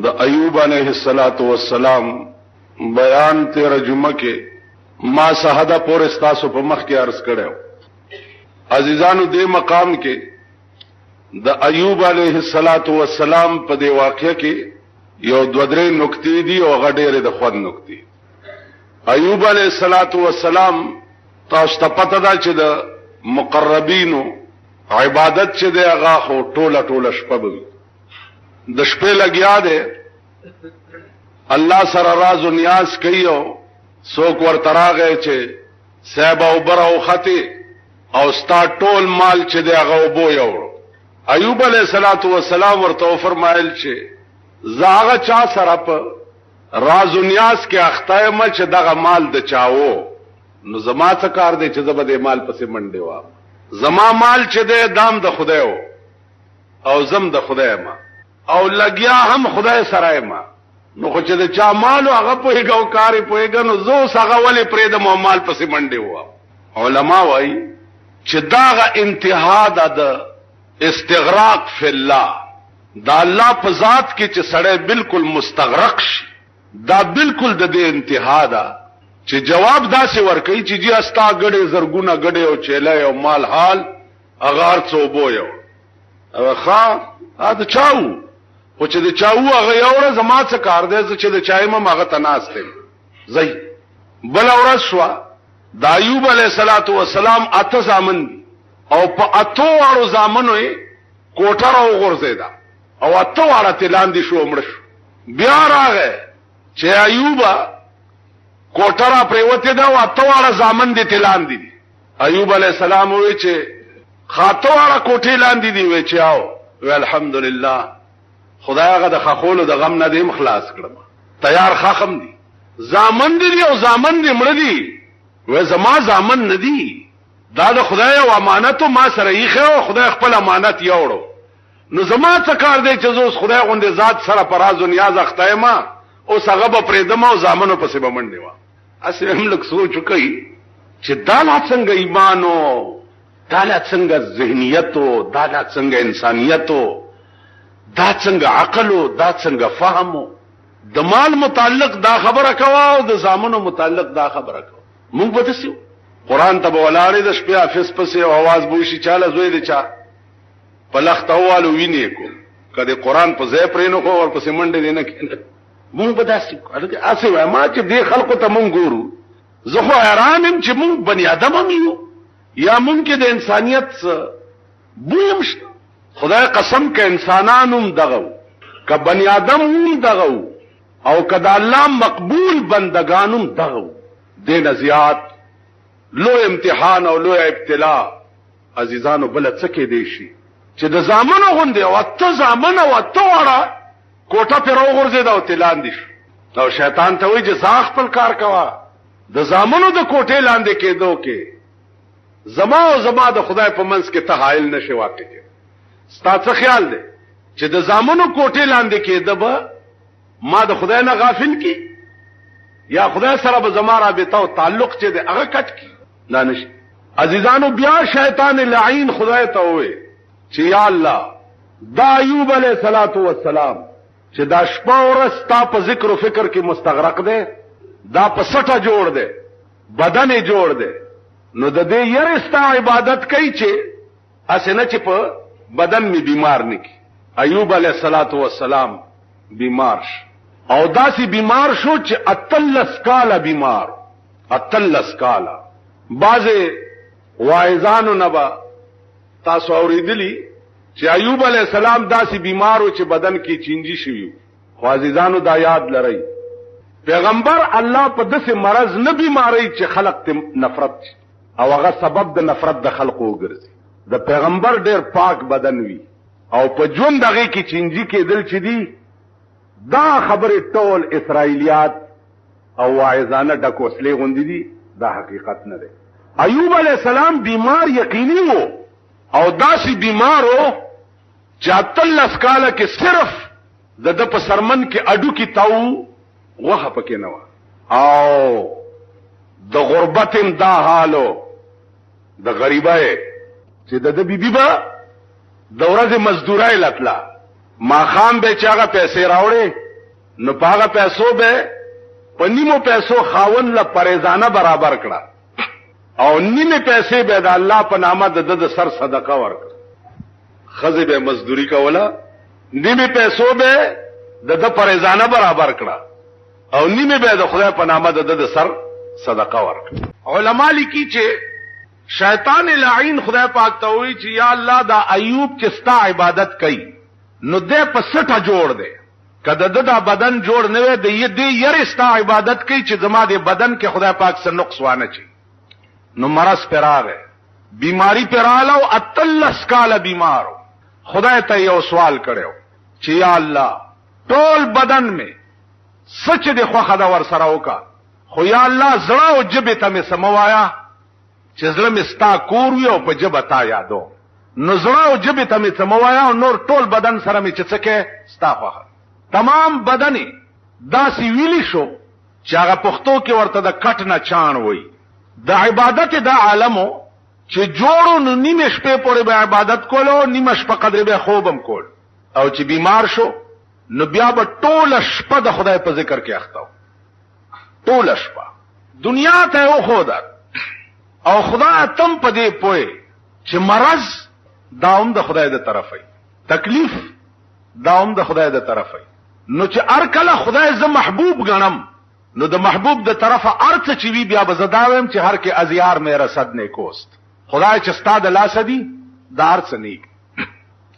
د ایوب علیہ السلام بیان 13 جمعہ کې ما سہدا پور استاسو په مخ کې عرض کړو عزیزانو دې مقام کې د ایوب علیہ السلام په دې واقعې کې یو دو درې نکتې دي او غډېره د خود نکتې ایوب علیہ السلام تاسو ته پته ده چې د مقربینو عبادت چې دی هغه خو ټوله شپه به د شپې لګیا دی الله سره راز او نیاز کوي او څوک ورته راغی چې صاحب او بر او خطي او ستا ټول مال چې دی هغه وبو یوړو ایوب علیہ السلام ورته فرمایل چې زه هغه چا سره په راز او نیاز کې اخته یم چې دغه مال د چاوو نو زما څه کار دی چې زه به د مال پسې منډې وام زما مال چې دی دام د خدای او زم د خدای ما او لګیا هم خدای سره ما نو خو چې د چا مالو هغه پوهېږه او کار یې پوهېږه نو زه اوس هغه ولې پرېږدم او مال پسې منډې ووام علما وایي چې داغه انتها ده د استغراق فی الله دا الله په ذات کې چې سړی بالکل مستغرق شي دا بالکل د دې انتها ده چې جواب داسې ورکوي چې جی استا ګډې زرګونه ګډې او چیلې او مال حال اغار څوبو یو او ښا دا چاو خو چې د چاو هغه یوړه زما څه کار دی چې د چایم هغه تناسته زئی بل ورځ شو د ایوب علیہ السلام اته زامن او په اتو اړو زامنو کوټه راو غورځیدا او اتو اړه تلاندې شو مړ شو بیا راغی چې ایوب کوټرا پریوته دا او اتواړه زامن دي تلان دي ایوب علیہ السلام وی چې خاطواړه کوټې لاندې دي وی چې او الحمدلله خدای هغه د خخولو د غم نه دیم خلاص کړم تیار خخم دي زامن دي او زامن دي مړ دي وی زما زامن ندي دا د خدای او امانت ما سره یې خو خدای خپل امانت یوړو نو زما څه کار دی چې زوس خدای غوندې ذات سره پراز او نیاز اخته ما او هغه په پرېدم او زامنو پسې بمنډه وا اصل هم لک سوچ کوي چې دا لا څنګه ایمان او دا لا څنګه ذهنیت او دا لا څنګه انسانیت او دا څنګه عقل او دا څنګه فهم د مال متعلق دا خبره کوا او د زامنو متعلق دا خبره کوا موږ به تاسو قران ته ولاړې د شپې حافظ پسې او आवाज بوشي چاله زوی د چا پلخت اوالو ویني کو کله قران په ځای پرې نو کو ور پسې منډه دینه کینه مونږ به داسې اسې وای ما چې دې خلکو ته مونږ ګورو زه خو حیران یم چې مونږ بنی آدم هم یو یا مونږ کې د انسانیت بویم شته خدای قسم که انسانانم دغو که بنی آدم هم دغو او که د الله مقبول بندگانم دغو دین زیات لو امتحان او لو ابتلا عزیزانو بل څه کې دی شي چې د زامنو غوندې او اته زامن او اته وړه کوټه پر وګرځید او تلان دي او شیطان ته وایي چې ځاخ خپل کار کوا د زامنو د کوټه لاندې کېدو کې زما د خدای په منځ کې تحایل نشي واقع کې ستاسو خیال دی چې د زامنو کوټه لاندې کېده به ما د خدای نه غافل کی یا خدای سره به زما رابطه او تعلق چې د هغه کټ کی نه نشي عزیزانو بیا شیطان لعین خدای ته وایي چې یا الله دا ایوب علیہ السلام چې دا شپه ورځ تا په ذکر او فکر کې مستغرق دی دا په سټه جوړ دی بدن یې جوړ دی نو د دې یرستا عبادت کوي چې اسنه چې په بدن می بیمار نکی ایوب علیہ السلام بیمار شو او داسې بیمار شو چې اتلس کاله بیمار اتلس کاله بعضې واعظانو نه به تاسو اوریدلی چې ایوب علیہ السلام داسې بیمارو چې بدن کې چینجی شوی خو عزیزانو دا یاد لرئ پیغمبر الله په داسې مرض نه بیماری چې خلق ته نفرت او هغه سبب د نفرت د خلقو وګرځي د پیغمبر ډیر پاک بدن وی او په ژوند دغه کې چینجی کېدل چې دی دا خبره ټول اسرائیلیات او واعظانه ډکوسلې غوندې دي دا حقیقت نه ده ایوب علیہ السلام بیمار یقیني وو او داسې بیمارو چې اتلس کاله کې صرف د په سرمن کې اډو کې تاو غوخه پکې نه و او د غربت دا حالو د غریبای چې د بیبي با د ورځې مزدورای لټلا ما خام به چاغه پیسې راوړې نو پاغه پیسو به په نیمو پیسو خاون له پریزانه برابر کړه او نیمه پیسې به د الله په نامه د سر صدقه ورکړه. خزه به مزدوری کوله، نیمه پیسو به د پریزانه برابر کړه او نیمه به د خدای په نامه د سر صدقه ورکړه. علما لیکي چې شیطان لعین خدای پاک ته وی چې یا الله دا ایوب چې ستا عبادت کوي نو دې په سټه جوړ دے، کده دا بدن جوړ نه وي د دې یری ستا عبادت کوي چې زما دې بدن کې خدای پاک سره نقص وانه چي. نو مرض پراغه، بیماری پرالو، اتلس کال بیمارو. خدای ته یو سوال کړو چې یا الله ټول بدن می سچ دې خوخه دا ور سره وکا، خو یا الله زړه او جبه ته می سموایا چې زړه می ستا کور وي او په جبه تا یادو. نو زړه او جبه ته می سموایا او نور ټول بدن سره می چڅکه ستا خوخه. تمام بدنی داسې ویلی شو چې هغه پښتو کې ورته د کټ نه چان وای. د عبادت د عالمو چې جوړو نو نیمه شپې پورې به عبادت کولو، نیمه شپه قدر به خوبم کول، او چې بیمار شو نو بیا به ټول شپه د خدای په ذکر کې اخته، ټول شپه دنیا ته وخوده. او خدای تم په دې پوي چې مرض داوم د خدای د طرفه، تکلیف داوم د خدای د طرفه. نو چې ار کله خدای ز محبوب غنم نو د محبوب د طرفه ارڅ چې وی بیا بزداوم چې هر کې ازیار مې رسد نه کوست. خدای چې ستاد لاس دی دار سنیک.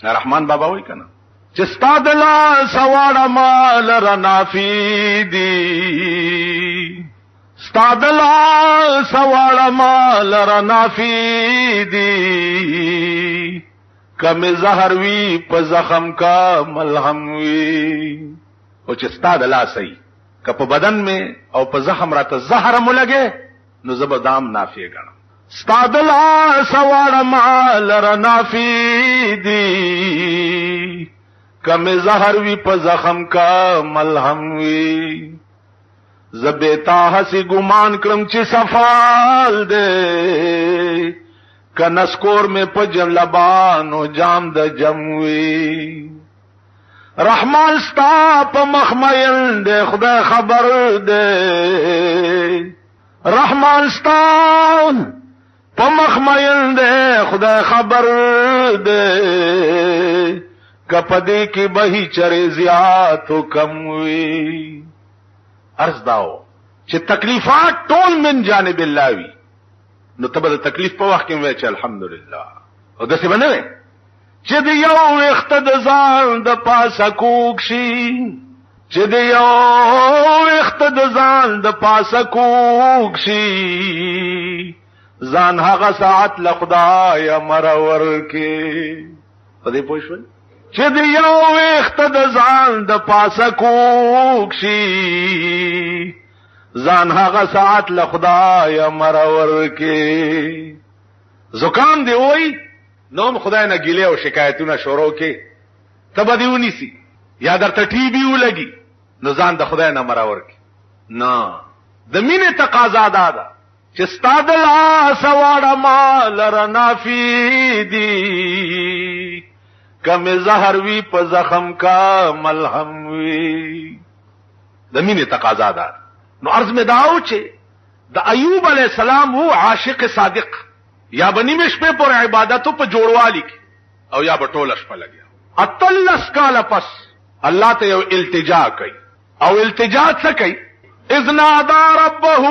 رحمان بابا وای کنه چې ستاد لاس واړه مال رنا فی دی، ستاد لاس واړه مال رنا فی دی، کم زهر وی په زخم کا ملهم وی. او چې ستاد لاس ای که په بدن میں او په زخم راته زهر مو لګے نو زبدام نافع غنم. ستاد لاس واړه مال رنا فی دی، کم زهر وی په زخم کا ملهم وی. زبیتا ہسی گمان کرم چی سفال دے، کنسکور میں پجم لبانو جام د جموی. رحمان ستا پا مخمین دے خدا خبر دے، رحمان ستا پا مخمین دے خدا خبر دے، کپدی کی بہی چرے زیادو کموی. عرض داو چې تکلیفات ټول من جانب الله وی نو تبه د تکلیف په وخت کې وای چې الحمدلله. او داسې باندې چې د یو وخت د ځان د پاسه کوک شي، چې د یو وخت د ځان د پاسه کوک شي، ځان هغه ساعت له خدای مرور کې. په دې پوه شئ چې د یو وخت د ځان د پاسه کوک شي، ځان هغه ساعت له خدای مرور کې. زکام دی وای نوم خدای نه ګیله او شکایتونه شروع کې تبه دیونی سي یا درته ټي بي ولګي نو ځان د خدای نه مرور کې. نه، د مینې تقاضا ده چې ستاد لاس واړه مال رنا فی دی، کم زهر وی په زخم کا ملهم وی. د مینې تقاضا ده. نو عرض می داو چې د ایوب علیہ السلام وو عاشق صادق، یا بنی مشپه پر عبادتو په جوړوالی کی او یا بټول شپه لګیا. اتلس کال پس الله ته یو التجا کوي، او التجا څه کوي؟ اذ نادى ربه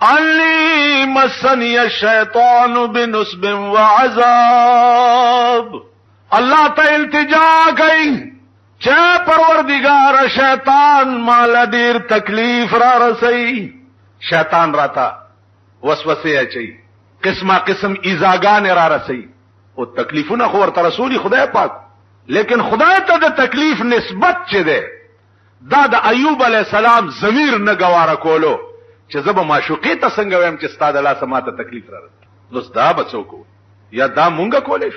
انی مسنی الشیطان بنصب وعذاب. الله ته التجا کوي چې پروردگار شیطان مال ډیر تکلیف را رسي. شیطان راتا وسوسه اچي، قسمه قسم ایزاګان را رسي، او تکلیفونه خو ورته رسولي خدای پاک. لیکن خدای ته د تکلیف نسبت چه ده دا د ایوب علی السلام ضمیر نه گواره کولو چې زب معشوقې ته څنګه ویم چې ستاد الله سماته تکلیف را رسي. نو دا بچو کو یا دا مونږه کولې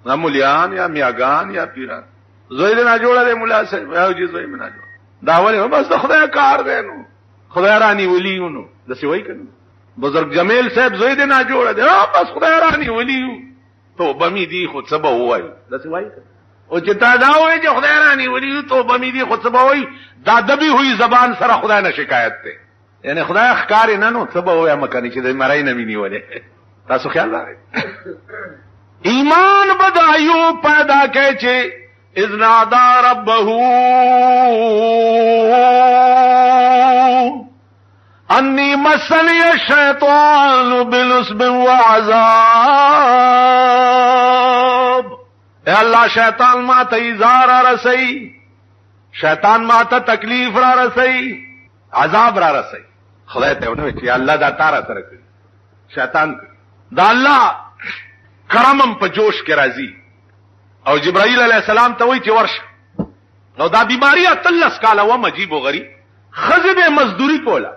دا مولیان یا میاګان یا پیران زوی نه جوړه دی مولا صاحب یو جی زوی نه جوړه دا ولې بس د خدای کار دی. نو خدای رانی ولیونو د سی وای کنه بزرگ جمیل صاحب زوی نه جوړه دی بس خدای رانی ولیو تو بمی دی خود سبا وای د سی وای کنه او چې تا دا وایي چې خدای رانی ولي توبه مې دي خو څه به وایي دا دبي ہوئی زبان سره خدای نه شکایت ده یعنی خدای ښکار نه نو څه به وایي مکنه چې د مړای نه ویني ولې تاسو خیال لرئ ایمان بد ایوب پیدا کړي چې اذ نادا ربه انی مسنی الشیطان بنصب وعذاب اے اللہ شیطان ما ته ایزار رسئی شیطان ما ته تکلیف را رسئی عذاب را رسئی خدای ته ونه چې الله دا تارا سره کوي شیطان دا الله کرمم په جوش کې راځي او جبرائیل علیہ السلام ته وایي چې ورشه نو دا بیماری اتلس کاله و مجیب و غریب خزه به مزدوری کوله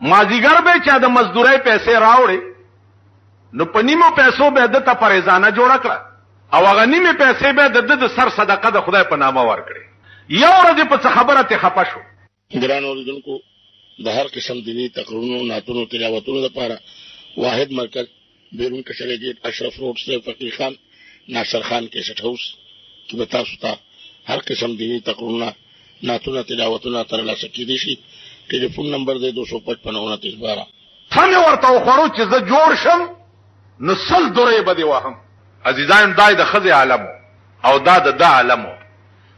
مازیګر به چا د مزدورۍ پیسې راوړې نو په نیمو پیسو به دته پریزانه جوړ کړه او هغه نیمه پیسې به د سر صدقه د خدای په نامه ورکړي یو ورځ په خبره ته خپه شو ګران اوریدونکو د هر قسم دینی تقریرونو نعتونو تلاوتونو لپاره واحد مرکز بیرون کشره گیټ اشرف روډ سے فقیر خان ناصر خان کیسټ هاوس کې به تاسو ته هر قسم دینی تقریرونو نعتونو تلاوتونو ترلاسه کیدی شي ټلیفون نمبر دی 255 څنګه ورته خورو چې زه جوړ شم نو سل درې بده وهم عزیزان دای د خزه عالم او دا د عالم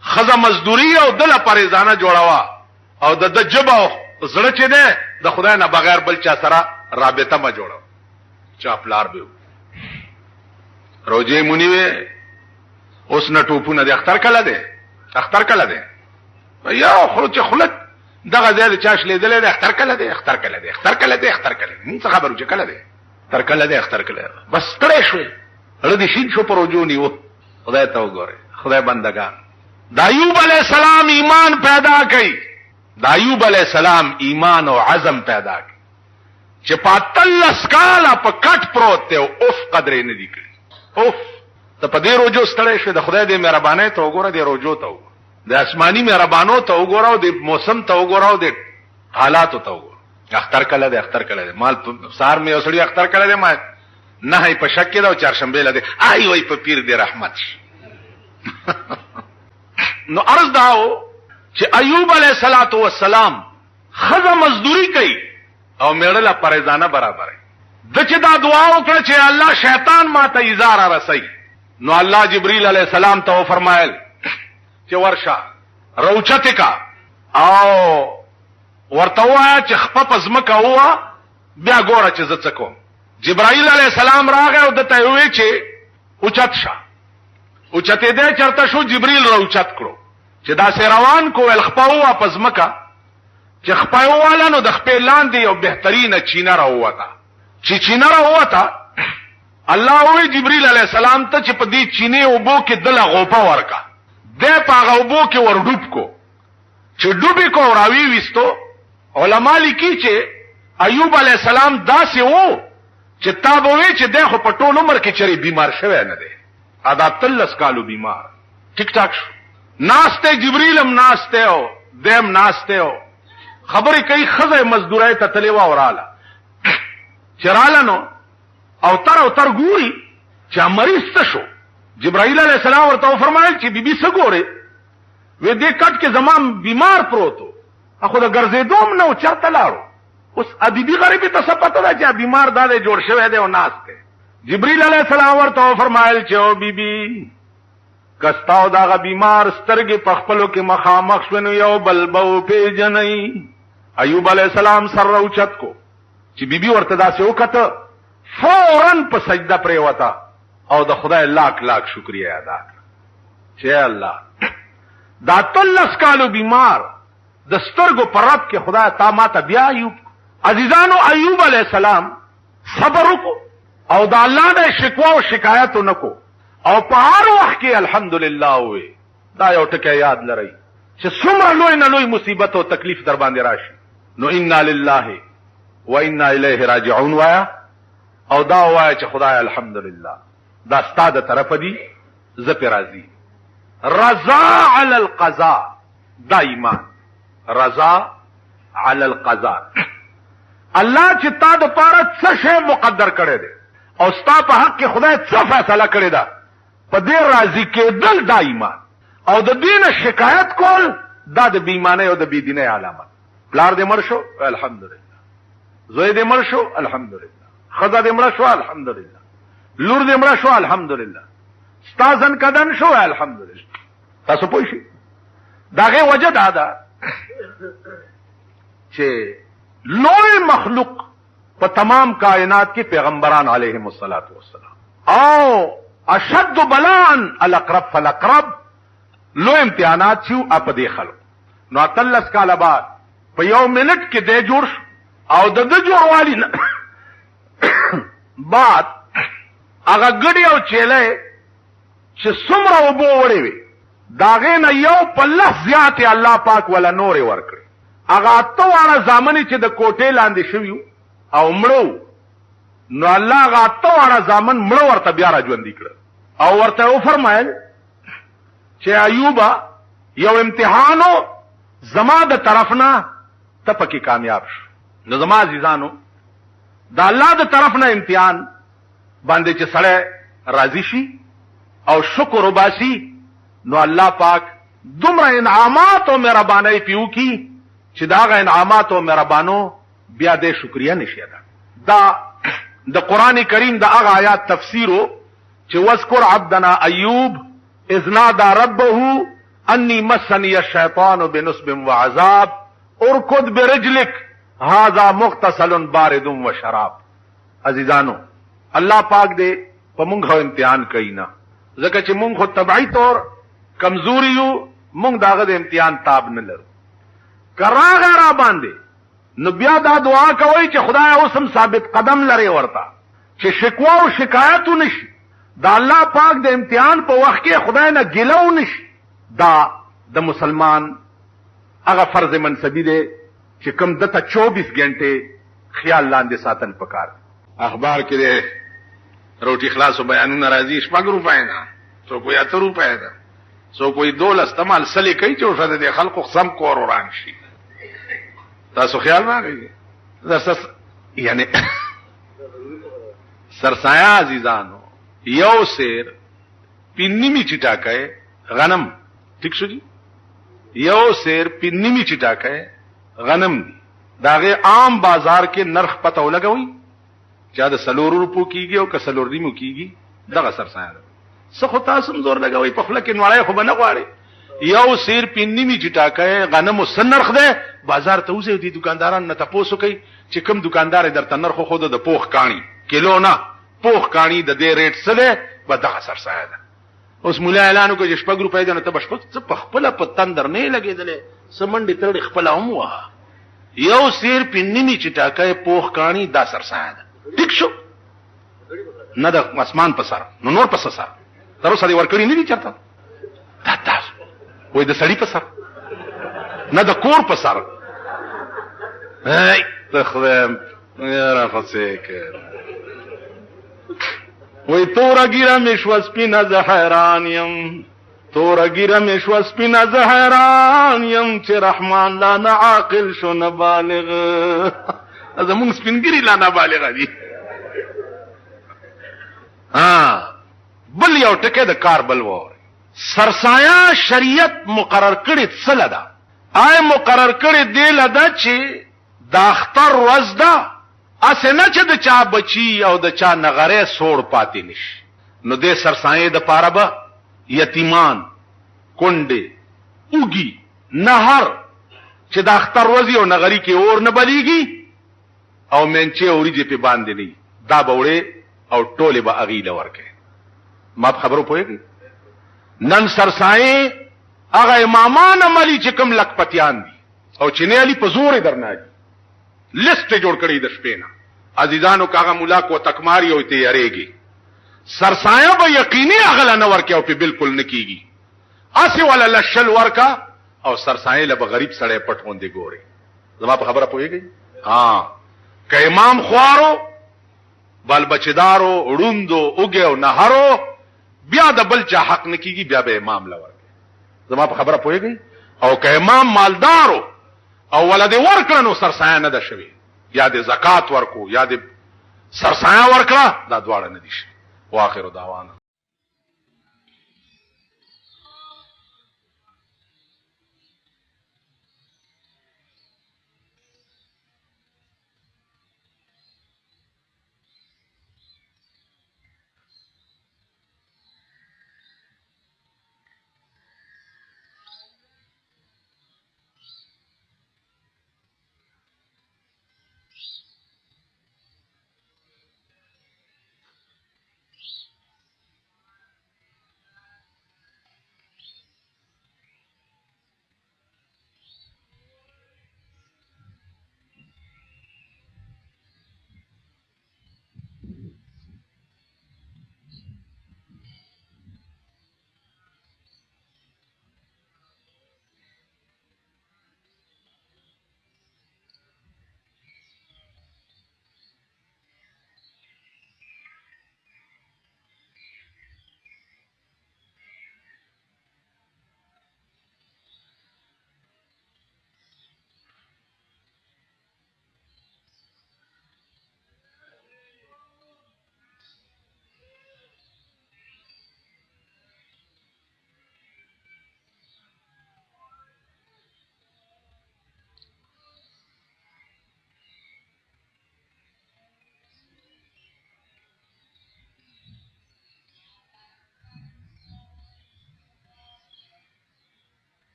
خزه مزدوری او دله پریزانه جوړاوه او د جبا زړه چې نه د خدای نه بغیر بل چا سره رابطه ما جوړاو چاپلار به روزه مونږ وې اوس نه ټوپونه د اختر کله ده اختر کله ده یا خو چې خلک دغه ځای چاش لیدلې ده اختر کله ده اختر کله ده اختر کله ده اختر کله موږ خبرو چې کله ده تر کله ده اختر کله بس تړې شوې ردی شین شو پروجو نیو خدای ته وګوره خدای بندگان د ایوب علی السلام ایمان پیدا کړي د ایوب علی السلام ایمان او عزم پیدا کړي چې پاتلس کاله په کټ پروت ته اوف قدرې نه دی کړی اوف ته په دې روجو ستړې شو د خدای دې مهرباني ته وګوره دې روجو ته د آسماني مهربانو ته وګوره او د موسم ته وګوره او د حالاتو ته وګوره اختر کله ده اختر کله ده مال سار مې اوسړي اختر کله ده ما نه هي په شک کې دا چهارشنبه لده آی وای په پیر دې رحمت نو عرض داو چې ایوب علیه السلام خزه مزدوری کوي او میړه پریزانه برابر د چې دا دعا وکړه چې الله شیطان ما ته ایزار رسي نو الله جبرئیل علیه السلام ته فرمایل چې ورشه روچته کا او ورته وایا چې خپه زمکه هوا بیا ګوره چې زه څه کوم جبرائیل علیہ السلام راغی او دته وی چې اوچت شه اوچته دې چرته شو جبرائیل راوچت کړو چې دا سه روان کو الخپاو واپس مکه چې خپاو والا نو د خپل لاندې یو بهترینه چینه راووته چې چینه راووته الله وی جبرائیل علیہ السلام ته چې په دې چینه وبو کې دله غوپه ورکا دې پاغه وبو کې ور ډوب کو چې ډوبې کو راوي وستو علما لیکي چې ایوب علیہ السلام داسې وو چې تا به وی چې دغه په ټول عمر کې چری بیمار شوی نه دی ادا تلس کالو بیمار ټیک ټاک شو ناشته جبرئیل هم ناشته او دیم ناشته او خبرې کوي خزه مزدورای ته تلیوا وراله چراله نو او تر ګوري چې مریض څه شو جبرائیل علیہ السلام ورته فرمایل چې بیبي څه ګوره وې دې کټ کې زمام بیمار پروتو اخو دا ګرځېدوم نو چرته لاړو اوس ادیبی غریبی ته څه پته ده چې بیمار داده جوړ شوی دی او ناس ته جبرئیل علیہ السلام ورته فرمایل چې او بیبي کستاو داغه بیمار سترګې په خپلو کې مخامخ شونو یو بلبو پیجنې ایوب علیہ السلام سر راوچت کو چې بیبي ورته داسې وکړه فورن په سجده پرې وتا او د خدای لاک لاک شکریا ادا کړ چې الله دا تلس کالو بیمار د سترګو پر رب کې خدای تا ماته بیا ایوب عزیزانو ایوب علیہ السلام صبر وکړو او د الله نه شکوا او شکایت نکو او په هر وخت کې الحمدلله وې دا یو ټکی یاد لرئ چې څومره لوی نه لوی مصیبت او تکلیف در باندې راشي نو انا لله و انا الیه راجعون وایا او دا وایا چې خدای الحمدلله دا ستاده طرف دی ز په راضی رضا علی القضاء دا ایمان رضا علی القضاء الله چې تا د پاره څه شی مقدر کړی دی او ستا په حق کې خدای څه فیصله کړی ده په دې راضی کېدل دا ایمان او د دین شکایت کول دا د بیمانه او د بيدینه علامه. پلار دې مړ شو الحمدلله، زوی دې مړ شو الحمدلله، خزه دې مړ شو الحمدلله، لور دې مړ شو الحمدلله، استازن کدن شو الحمدلله. تاسو پوه شئ داغه وجه دا ده چې لوی مخلوق په تمام کائنات کې پیغمبران علیهم الصلاۃ والسلام او اشد بلاء الاقرب فالاقرب لو امتحانات شو اپ دې خلق نو اتلس کاله بعد په یو منټ کې دې جوړ او د جوړوالي بعد هغه ګډي او چيله چې څومره وبو وړي وي داغه نه یو په لفظ زیات الله پاک ولا نور ورکړي. هغه اتوانه ځامنې چې د کوټې لاندې شویو او مړو نو الله هغه اتوانه ځامن مړو ورته بیا را ژوندي کړ او ورته و فرمایل چې ایوبا یو امتحانو زما د طرفنا ته پکې کامیاب شو. نو زما عزیزانو د الله د طرفنا امتحان باندې چې سړی راضي شي او شکر وباسي نو الله پاک دومره انعامات او مهرباني پیو کی چې داغه انعامات او مهربانو بیا د شکریا نشي ادا. دا د قران کریم د هغه آیات تفسیرو چې واذكر عبدنا ایوب اذ نادى ربه انی مسنی الشیطان بنصب وعذاب ارکض برجلک هذا مغتسل بارد وشراب. عزیزانو الله پاک دې په موږ امتحان کوي نه ځکه چې موږ خو طبيعي طور کمزوري یو موږ داغه د امتحان تاب نه لرو کراغه را باندې نو بیا دا دعا کوي چې خدای اوسم ثابت قدم لري ورته چې شکوا او شکایت نشي دا الله پاک د امتحان په وخت کې خدای نه ګیلو نشي. دا د مسلمان هغه فرض منصبی دی چې کوم دته 24 غنټه خیال لاندې ساتل پکار. اخبار کې ده روټي خلاص او بیانونه راځي شپږ روپۍ نه سو کوئی 8 روپۍ ده سو کوئی 12 استعمال سلی کوي چې ورته د خلکو قسم کور وران شي. تاسو خیال راغی درس یعنی سرسایا عزیزانو یو سیر پینیمی چټاکای غنم ٹھیک شو جی یو سیر پینیمی چټاکای غنم دی داغه عام بازار کې نرخ پته ولګوي چا د سلور روپو کیږي او کسلور نیمو کیږي دغه سرسایا څه خو تاسو زور لګوي په خپل کې نوړای خو بنه غواړي. یو سیر پینیمی چټاکای غنم سنرخ ده بازار ته وځي دي دکانداران نه تاسو کوي چې کوم دکاندار درته نرخ خو د پوخ کانی کیلو نه پوخ کانی د دې ریټ سره به دغه سرسایا ده. اوس مولا اعلان وکړي چې 6 روپۍ ده نه ته بشپک څه په خپل په تندر نه لګیدلې سمندې تړ خپل هم واه یو سیر پینیمی چټاکای پوخ کانی دا سرسایا ده. ټیک شو نه د اسمان په سر نو نور په سر تر اوسه دې ورکړی نه دي چرته دا تاسو وای د سړی په سر نه د کور په سر هاي تخرم یاره فسیک وای تورا ګیره مشو سپینا زهران یم تورا ګیره مشو سپینا زهران یم چې رحمان لا نه عاقل شو نه بالغ زمون سپینګری لا نه بالغ دي. بل یو ټکه د کار بل وره سرسایا شریعت مقرر کړی څه لدا آی مقرر کړی دی لدا چې د اختر ورځ ده اسنه چې د چا بچی او د چا نغره سوړ پاتې نشي نو د سرسایې د پاره به یتیمان کونډه اوږي نهر چې د اختر ورځ او نغری کې اور نه بلیږي او منچه اوري دې په باندې نه دا بوړې او ټوله به اغیله ورکه. ما خبرو پوهیږي نن سرسایې هغه امامان عملی چې کوم لکپتیان دي او چې نه علي په زور درناږي لیست جوړ کړی د شپې نه عزیزانو کاغه مولا کو تکماری او تیاریږي سرسایه به یقیني اغله نه ورکه او په بالکل نکیږي اسی ولا لشل ورکا او سرسایه له غریب سړی پټوندې ګوري. زما په خبره پوهیږي که امام خوارو بل بچدارو روندو اوګه او نهرو بیا د بل چا حق نکیږي بیا به امام لور. زما په خبره پوهیږي او که امام مالدارو او ولدي ورکړنو سرسایه نه ده شوی یا د زکات ورکو یا د سرسایه ورکړه دا دواړه نه دي شي. واخر دعوانا